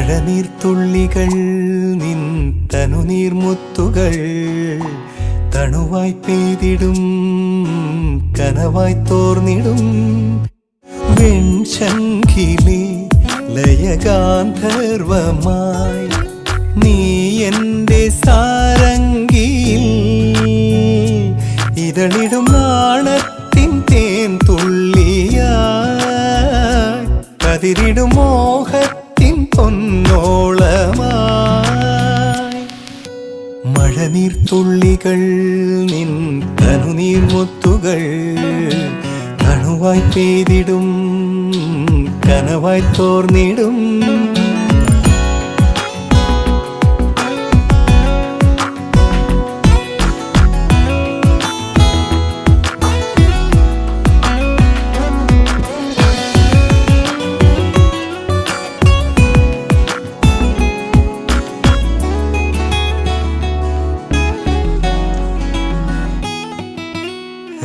മഴനീർത്തുള്ളികൾ നിൻ തനുനീർമുത്തുകൾ തണുവായി പെയ്തിടും കനവായി തോർന്നിടും വെൺശംഖിലെ ലയഗാന്ധർവമായി നീ എൻ്റെ സാരംഗിയിൽ ഇതളിടും നാണത്തിൻ തേൻ തുള്ളിയായി കതിരിടും മോഹത്തിൻ പൊന്നോളമായി മഴനീർത്തുള്ളികൾ നിൻ തനുനീർമുത്തുകൾ തണുവായി പെയ്തിടും കനവായി തോർന്നിടും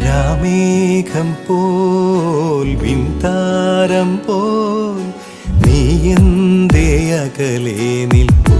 രാമേഘം പോൽ വിൻതാരം പോൽ നീ എന്തേ അകലെ നിൽപ്പൂ